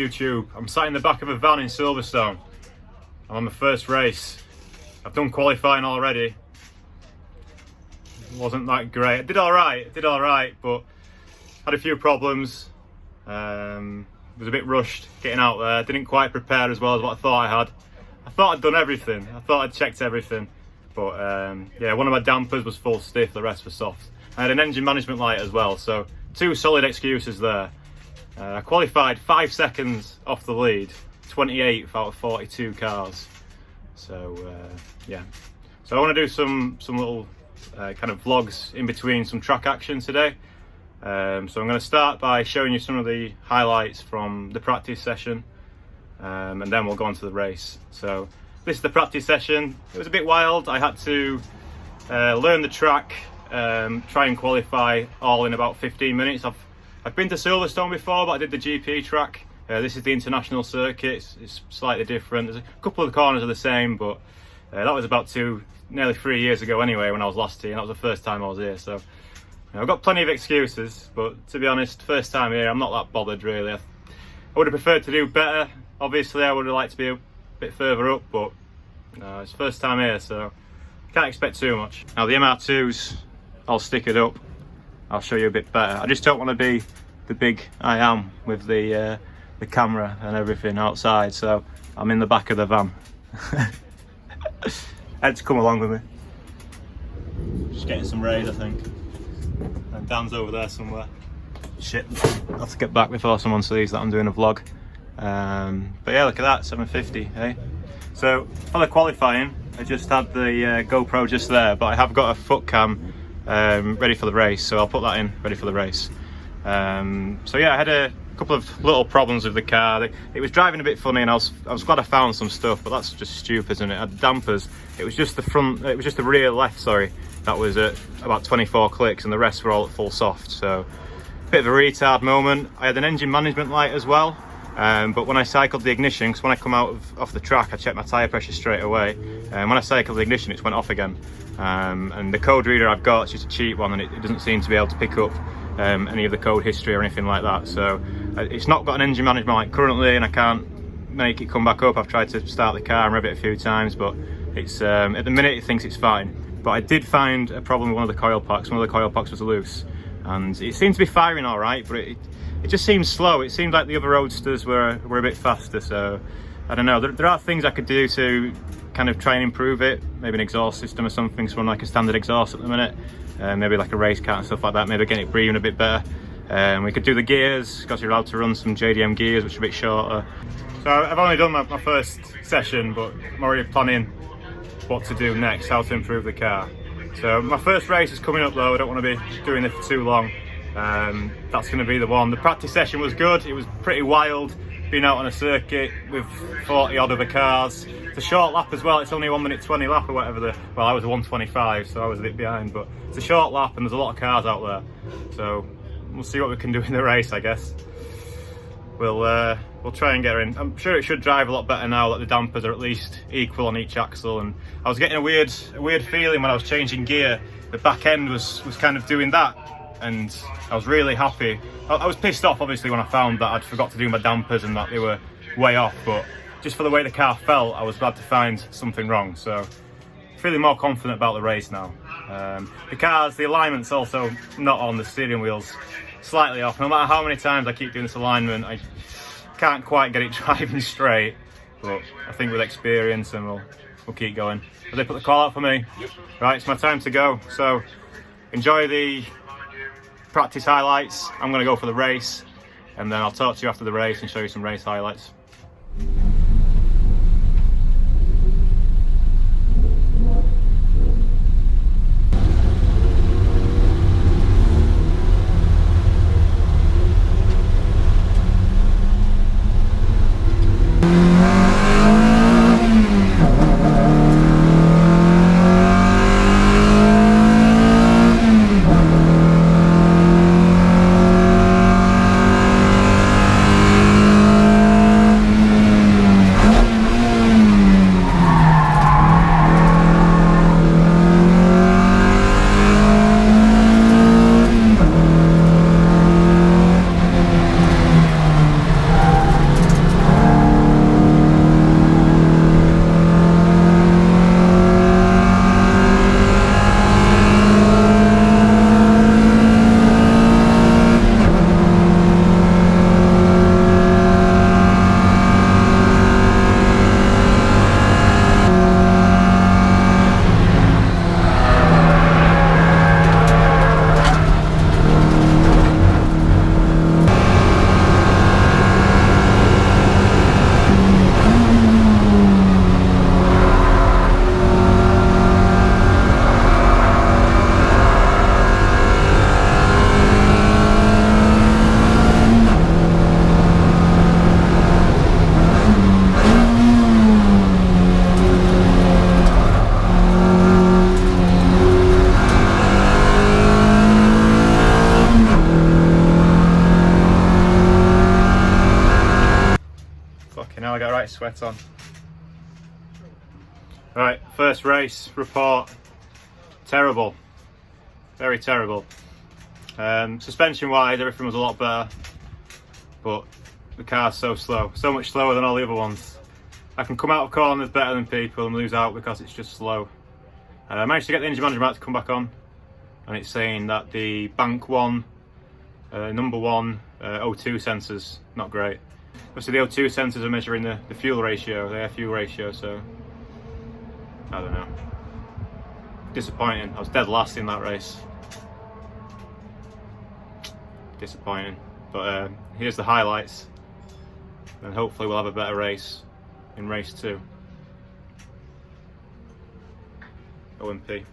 YouTube. I'm sat in the back of a van in Silverstone. I'm on my first race. I've done qualifying already. It wasn't that great. I did alright, but had a few problems. Was a bit rushed getting out there. Didn't quite prepare as well as what I thought I had. I thought I'd done everything. I thought I'd checked everything. But yeah, one of my dampers was full stiff, the rest was soft. I had an engine management light as well, so 2 solid excuses there. I qualified 5 seconds off the lead, 28th out of 42 cars. So yeah, so I want to do some little kind of vlogs in between some track action today. So I'm going to start by showing you some of the highlights from the practice session, and then we'll go on to the race. So this is the practice session. It was a bit wild. I had to learn the track, try and qualify all in about 15 minutes. I've been to Silverstone before, but I did the GP track. This is the International Circuit. It's slightly different. There's a couple of the corners are the same, but that was about nearly 3 years ago anyway when I was last here, and that was the first time I was here. So I've got plenty of excuses, but to be honest, first time here, I'm not that bothered really. I would have preferred to do better. Obviously, I would have liked to be a bit further up, but it's first time here, so can't expect too much. Now the MR2s, I'll stick it up. I'll show you a bit better. I just don't want to be the big I am with the camera and everything outside, so I'm in the back of the van. Ed's come along with me. Just getting some rays, I think. And Dan's over there somewhere. Shit, I have to get back before someone sees that I'm doing a vlog. But yeah, look at that, 750, eh? So for the qualifying, I just had the GoPro just there, but I have got a foot cam ready for the race, so I'll put that in ready for the race. So yeah, I had a couple of little problems with the car. It was driving a bit funny, and I was glad I found some stuff, but that's just stupid, isn't it? I had dampers. It was just the front, it was just the rear left, sorry, that was at about 24 clicks, and the rest were all at full soft. So bit of a retard moment. I had an engine management light as well, but when I cycled the ignition, because when I come out off the track, I checked my tyre pressure straight away, and when I cycled the ignition, it went off again. And the code reader I've got is just a cheap one, and it doesn't seem to be able to pick up any of the code history or anything like that. So it's not got an engine management light currently, and I can't make it come back up. I've tried to start the car and rev it a few times, but it's at the minute it thinks it's fine. But I did find a problem with one of the coil packs. One of the coil packs was loose, and it seemed to be firing all right, but it just seems slow. It seemed like the other roadsters were a bit faster. So I don't know. There are things I could do to kind of try and improve it. Maybe an exhaust system or something. So like a standard exhaust at the minute. Maybe like a race car and stuff like that. Maybe get it breathing a bit better. We could do the gears, because you're allowed to run some JDM gears, which are a bit shorter. So I've only done my first session, but I'm already planning what to do next, how to improve the car. So my first race is coming up though. I don't want to be doing this for too long. That's going to be the one. The practice session was good. It was pretty wild being out on a circuit with 40 odd other cars. It's a short lap as well. It's only a 1 minute 20 lap or whatever. Well, I was a 1:25, so I was a bit behind, but it's a short lap and there's a lot of cars out there. So we'll see what we can do in the race, I guess. We'll try and get her in. I'm sure it should drive a lot better now that the dampers are at least equal on each axle. And I was getting a weird feeling when I was changing gear. The back end was kind of doing that, and I was really happy. I was pissed off obviously when I found that I'd forgot to do my dampers and that they were way off, but just for the way the car felt, I was glad to find something wrong. So feeling more confident about the race now. The alignment's also not on, the steering wheel's slightly off. No matter how many times I keep doing this alignment, I can't quite get it driving straight, but I think with experience, and we'll keep going. Have they put the call out for me? Yep. Right, it's my time to go. So enjoy the practice highlights. I'm going to go for the race, and then I'll talk to you after the race and show you some race highlights. right sweat on. Right, first race report. Terrible. Very terrible. Suspension wise, everything was a lot better, but the car's so slow, so much slower than all the other ones. I can come out of corners better than people and lose out because it's just slow. I managed to get the engine management to come back on, and it's saying that the bank one, number one O2 sensors not great. Obviously the O2 sensors are measuring the fuel ratio, the air fuel ratio, so I don't know. Disappointing. I was dead last in that race. Disappointing. But here's the highlights, and hopefully we'll have a better race in race 2. OMP.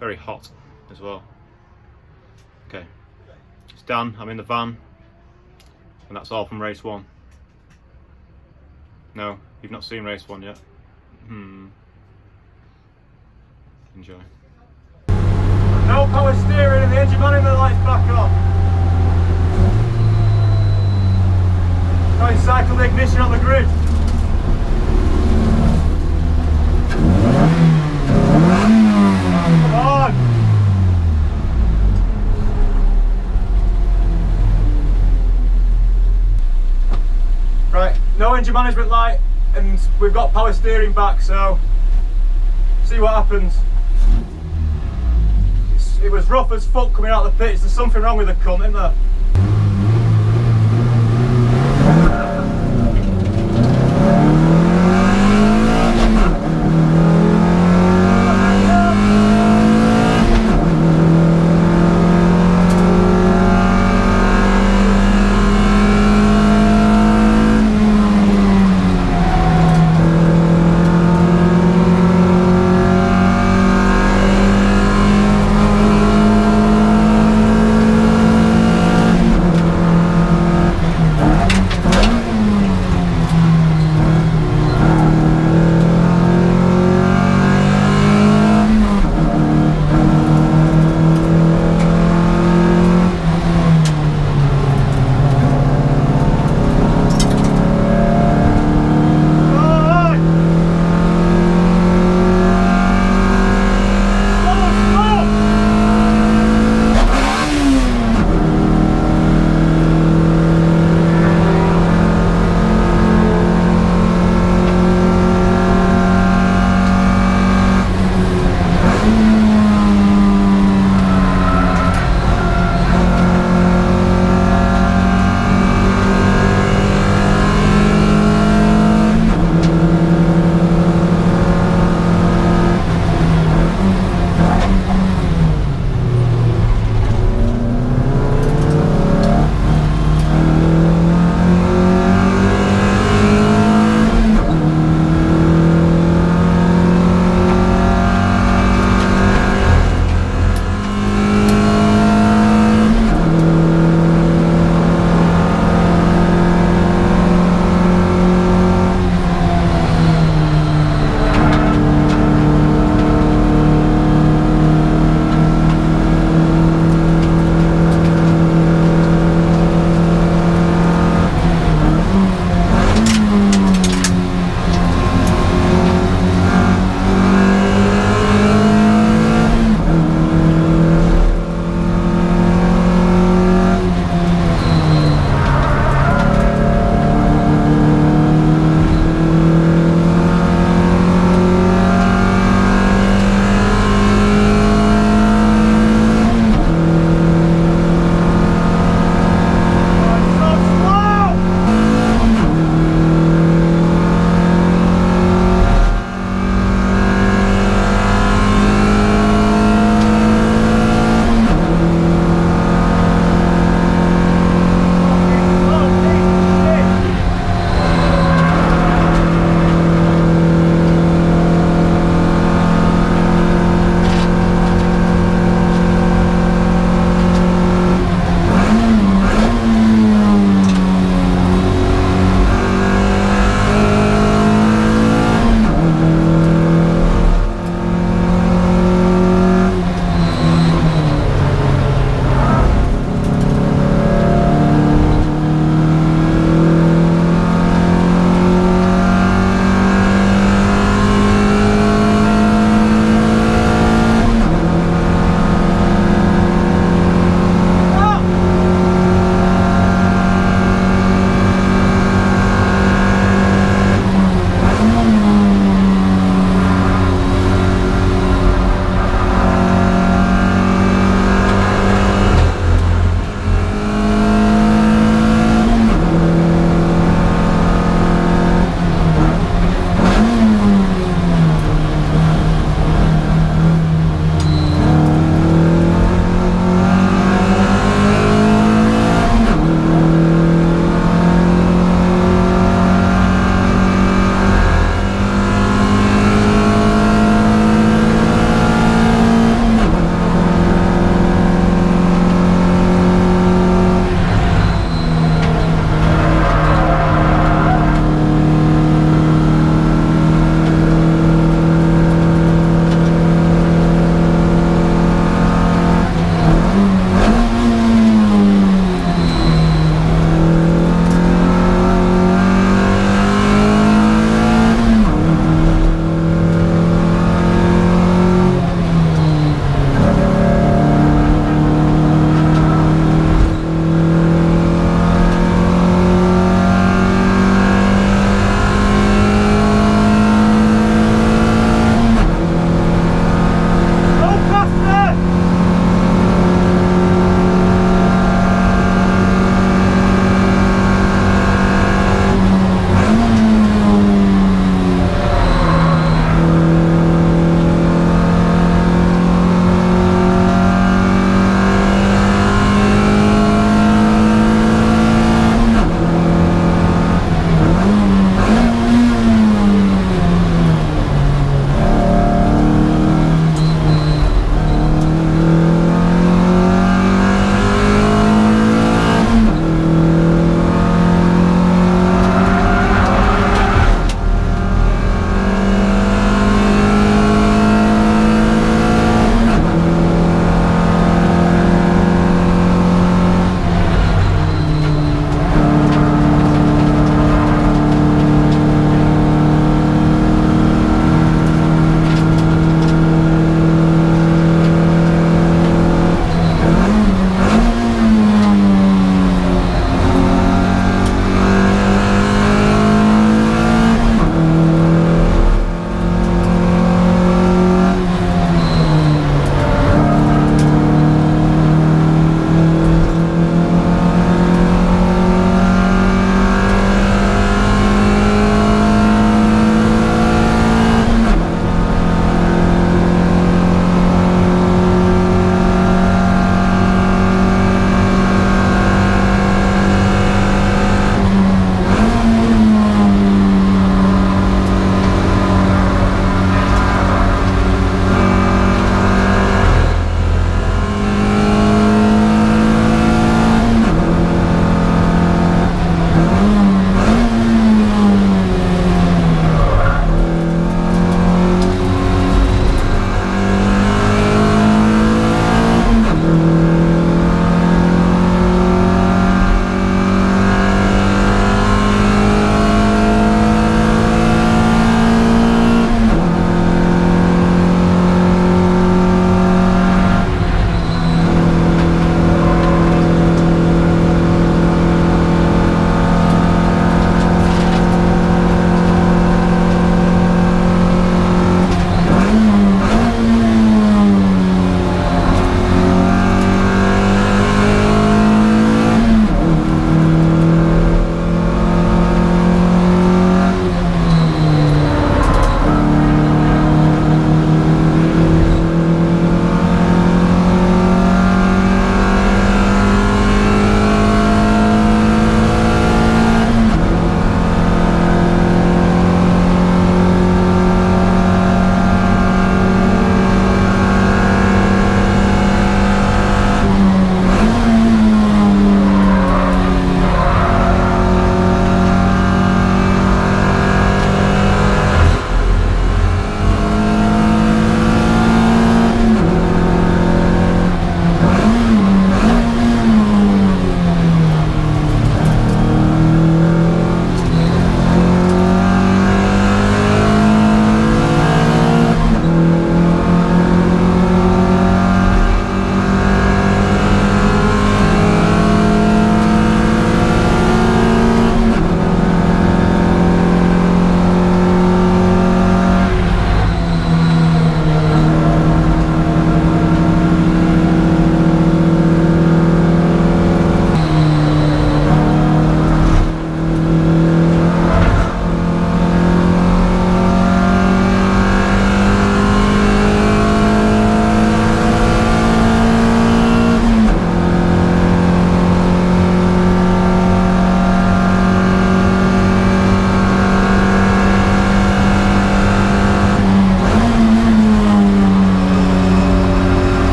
Very hot as well. Okay, it's done. I'm in the van, and that's all from race 1. No, you've not seen race 1 yet. Enjoy. No power steering and the engine management light's back on. Try and cycle the ignition on the grid. Come on! Right, no engine management light, and we've got power steering back, so see what happens. It was rough as fuck coming out of the pits. There's something wrong with the cunt, isn't there?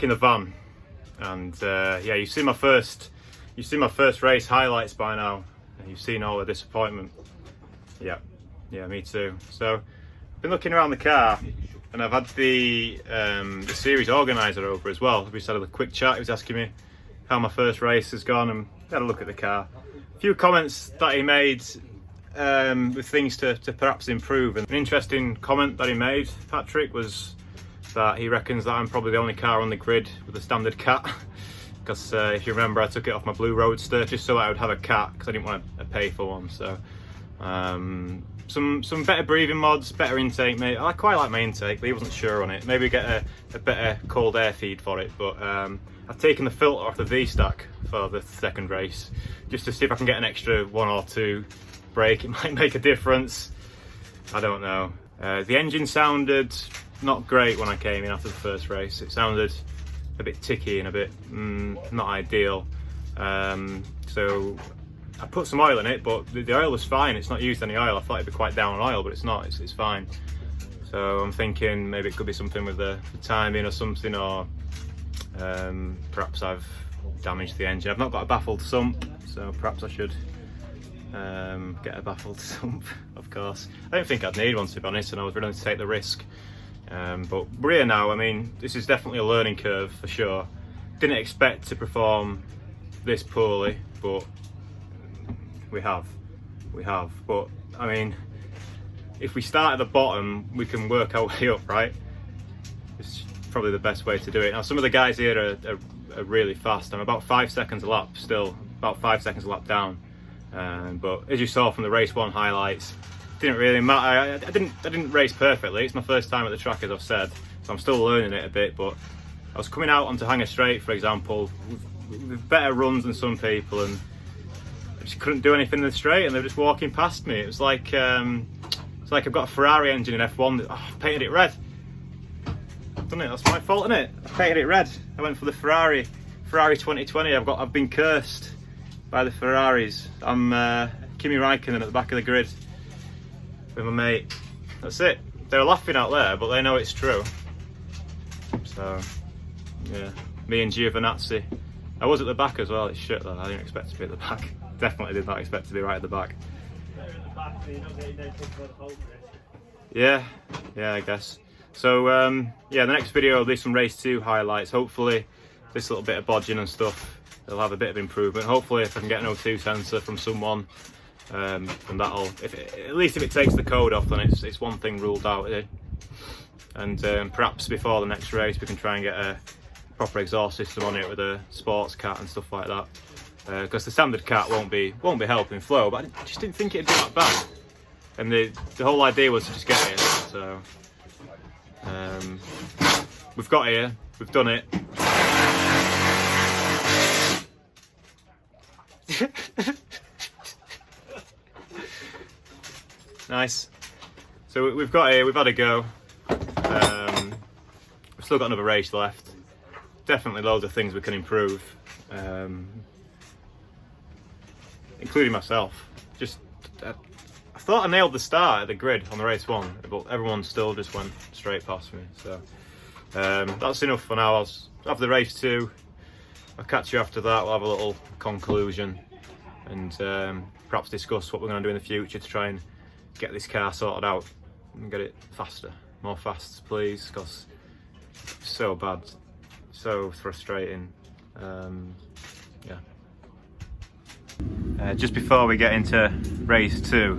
back in the van, and yeah, you've seen my first race highlights by now, and you've seen all the disappointment. Yeah, me too. So I've been looking around the car, and I've had the series organizer over as well. We just had a quick chat. He was asking me how my first race has gone, and had a look at the car. A few comments that he made with things to perhaps improve. And an interesting comment that he made, Patrick, was that he reckons that I'm probably the only car on the grid with a standard cat. Because if you remember, I took it off my blue Roadster just so I would have a cat, because I didn't want to pay for one. So some better breathing mods, better intake. Mate, I quite like my intake, but he wasn't sure on it. Maybe get a better cold air feed for it. But I've taken the filter off the V-stack for the second race, just to see if I can get an extra 1 or 2 brake. It might make a difference. I don't know. The engine sounded not great when I came in after the first race. It sounded a bit ticky and a bit not ideal. So I put some oil in it, but the oil was fine. It's not used any oil. I thought it'd be quite down on oil, but it's not. It's fine. So I'm thinking maybe it could be something with the timing or something, or perhaps I've damaged the engine. I've not got a baffled sump, so perhaps I should get a baffled sump, of course. I don't think I'd need one, to be honest, and I was willing to take the risk. But we're here now. I mean, this is definitely a learning curve for sure. Didn't expect to perform this poorly, but we have. But I mean, if we start at the bottom, we can work our way up, right? It's probably the best way to do it. Now, some of the guys here are really fast. I'm about 5 seconds a lap still, about 5 seconds a lap down. But as you saw from the race 1 highlights, didn't really matter. I didn't race perfectly. It's my first time at the track, as I've said, so I'm still learning it a bit. But I was coming out onto Hanger Straight, for example, with better runs than some people, and I just couldn't do anything in the straight, and they were just walking past me. It was like I've got a Ferrari engine in F1. Oh, I've painted it red. I've done it. That's my fault, isn't it? I painted it red. I went for the Ferrari 2020. I've been cursed by the Ferraris. I'm Kimi Raikkonen at the back of the grid with my mate. That's it. They're laughing out there, but they know it's true. So yeah, me and Giovinazzi. I was at the back as well. It's shit though. I didn't expect to be at the back. Definitely did not expect to be right at the back. Yeah, I guess. So yeah, the next video will be some race 2 highlights. Hopefully this little bit of bodging and stuff, they'll have a bit of improvement. Hopefully if I can get an O2 sensor from someone, and that'll, at least if it takes the code off, then it's one thing ruled out. And perhaps before the next race we can try and get a proper exhaust system on it with a sports cat and stuff like that. Because the standard cat won't be helping flow, but I just didn't think it'd be that bad. And the whole idea was to just get it. So we've got here, we've done it. Nice. So we've got here, we've had a go. We've still got another race left. Definitely loads of things we can improve, including myself. I thought I nailed the start at the grid on the race 1, but everyone still just went straight past me. So that's enough for now. I'll have the race 2. I'll catch you after that. We'll have a little conclusion and perhaps discuss what we're going to do in the future to try and get this car sorted out and get it faster. More fasts, please, because it's so bad, so frustrating. Yeah. Just before we get into race 2,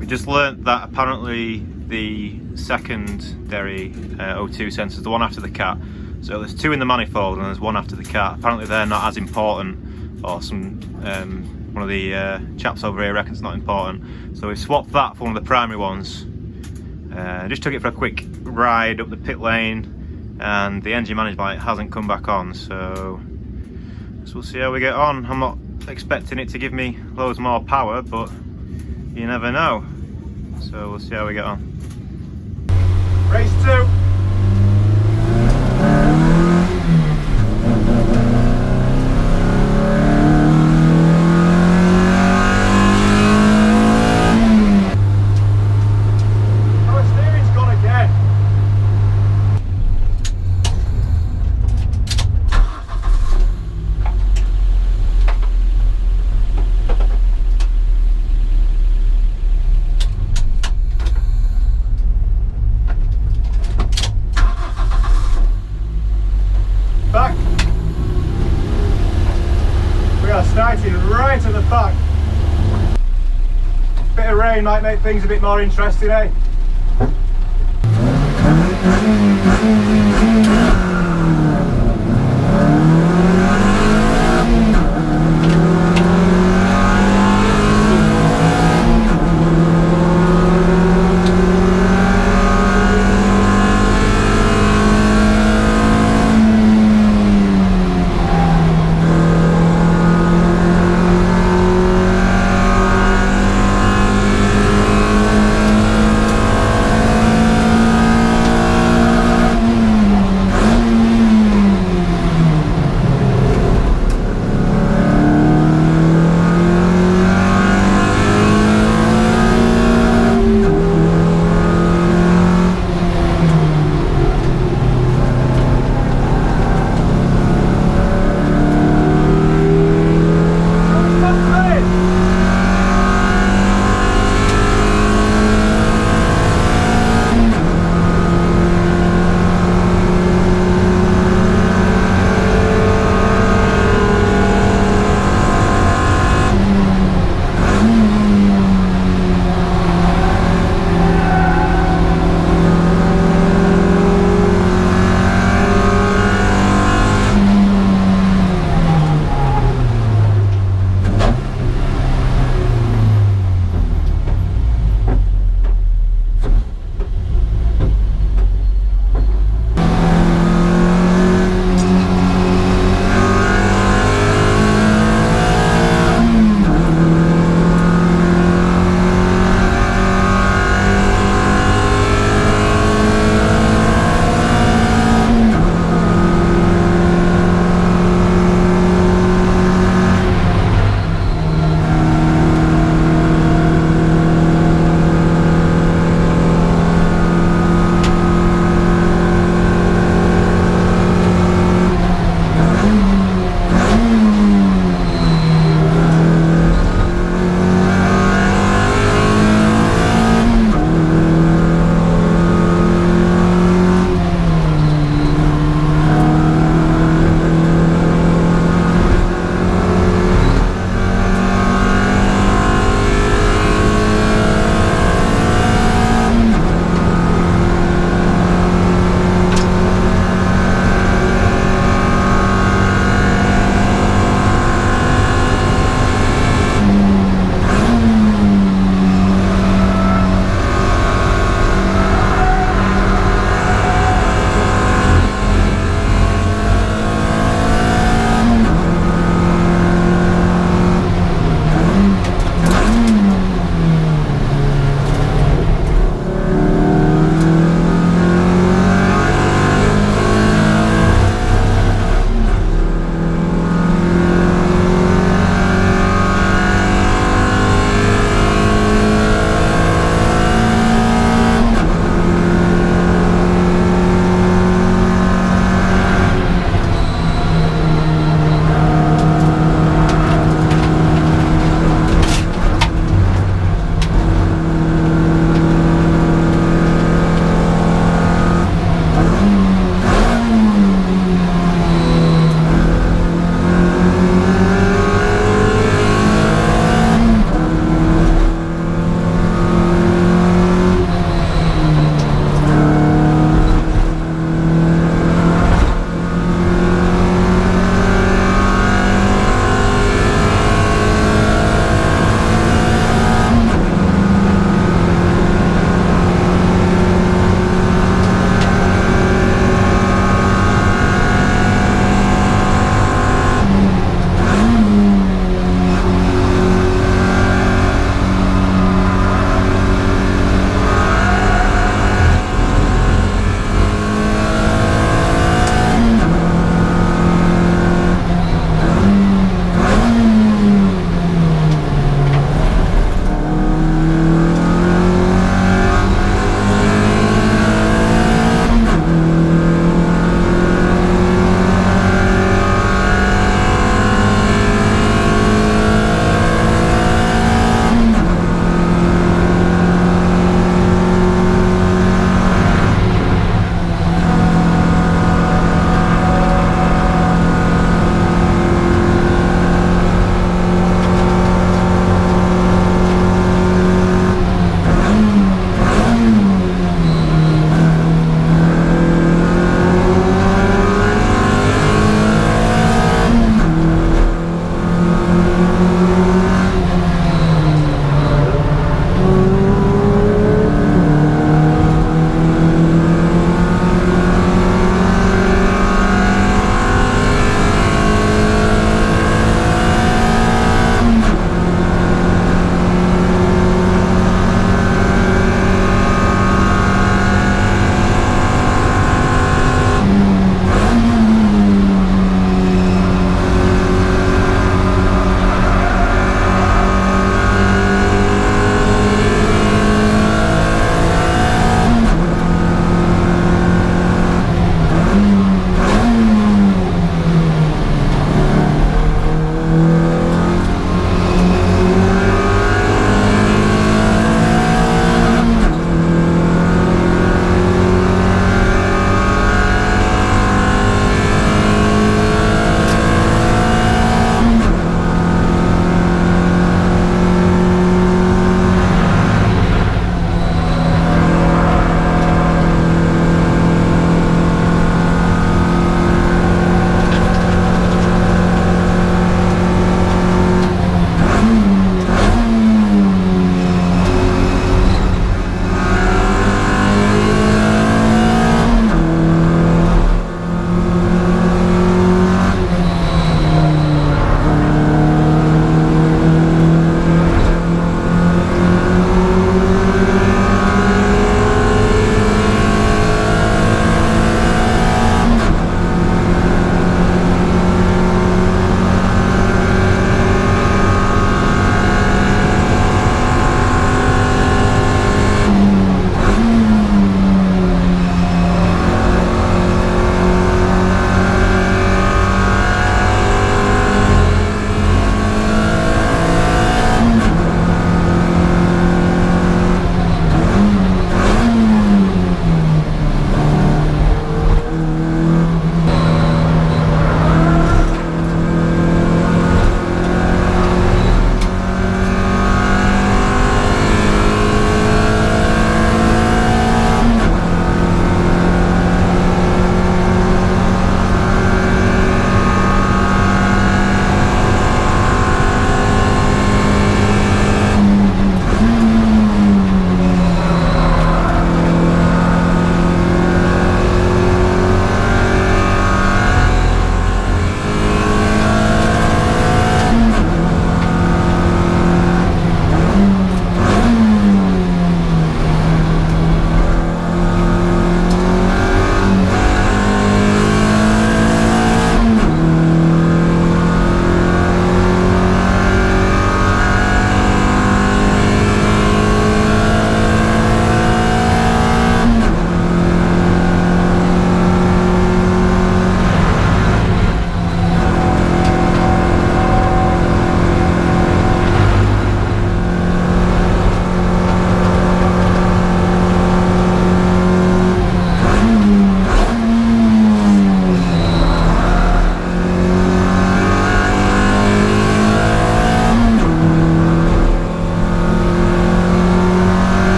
we just learnt that apparently the secondary O2 sensors, the one after the cat, so there's 2 in the manifold and there's 1 after the cat. Apparently they're not as important, or some one of the chaps over here reckons it's not important. So we swapped that for one of the primary ones. Just took it for a quick ride up the pit lane, and the engine management light hasn't come back on, so we'll see how we get on. I'm not expecting it to give me loads more power, but you never know. So we'll see how we get on. Race 2. might make things a bit more interesting, eh?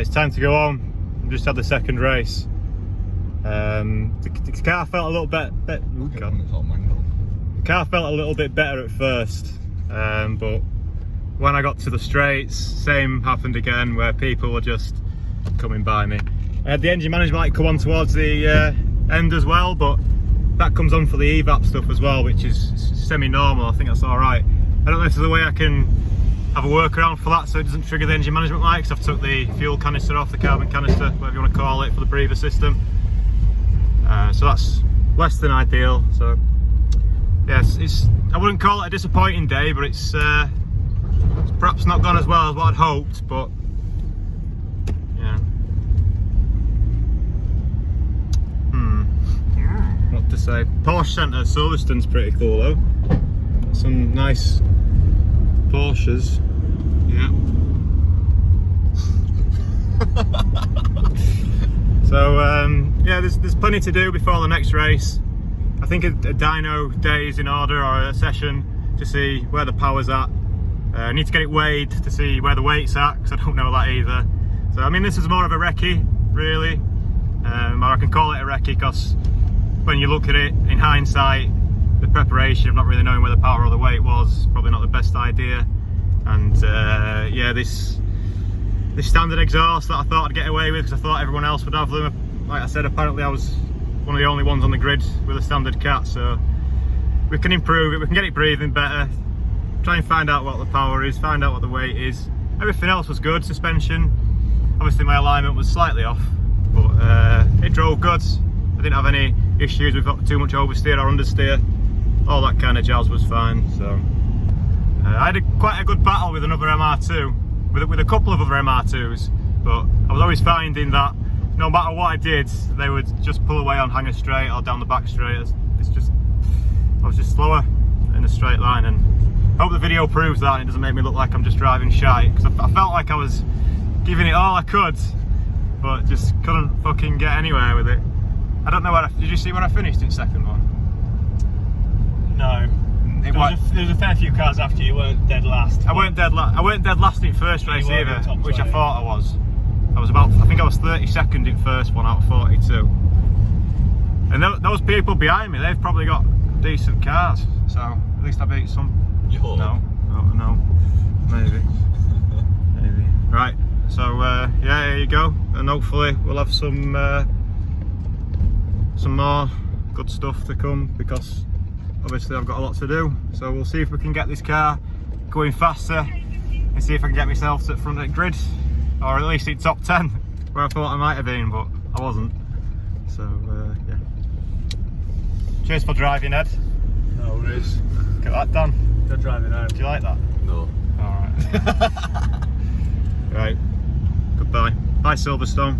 Right, it's time to go on. Just had the second race. The car felt a little bit. The car felt a little bit better at first, but when I got to the straights, same happened again, where people were just coming by me. I had the engine management light come on towards the end as well, but that comes on for the evap stuff as well, which is semi-normal. I think that's all right. I don't know if there's a way I can have a workaround for that so it doesn't trigger the engine management light, because I've took the fuel canister off, the carbon canister, whatever you want to call it, for the breather system. So that's less than ideal. So yes, I wouldn't call it a disappointing day, but it's perhaps not gone as well as what I'd hoped, but yeah. What to say? Porsche Centre Silverstone's pretty cool though. Some nice Porsches. Yeah. So yeah, there's plenty to do before the next race. I think a dyno day is in order, or a session to see where the power's at. I need to get it weighed to see where the weight's at, because I don't know that either. So I mean, this is more of a recce, really, or I can call it a recce, because when you look at it in hindsight, the preparation of not really knowing where the power or the weight was, probably not the best idea. And yeah, this standard exhaust that I thought I'd get away with, because I thought everyone else would have them. Like I said, apparently I was one of the only ones on the grid with a standard cat, so we can improve it, we can get it breathing better, try and find out what the power is, find out what the weight is. Everything else was good. Suspension, obviously my alignment was slightly off, but it drove good. I didn't have any issues with too much oversteer or understeer. All that kind of jazz was fine. So I had quite a good battle with another MR2, with a couple of other MR2s, but I was always finding that no matter what I did, they would just pull away on hanger straight or down the back straight. I was just slower in a straight line, and I hope the video proves that and it doesn't make me look like I'm just driving shy, because I felt like I was giving it all I could, but just couldn't fucking get anywhere with it. I don't know did you see where I finished in second one? No. There was a fair few cars after you. Weren't dead last. I weren't dead last in first race either, which I thought I was. I think I was 32nd in first one out of 42. And those people behind me, they've probably got decent cars, so at least I beat some. You hope? No, maybe. Maybe. Right, so yeah, here you go, and hopefully we'll have some more good stuff to come, because obviously I've got a lot to do. So we'll see if we can get this car going faster, and see if I can get myself to the front of the grid, or at least in top 10, where I thought I might have been, but I wasn't. So yeah. Cheers for driving, Ed. No worries. Get that done. Good driving home. Do you like that? No. Alright. Right. Goodbye. Bye, Silverstone.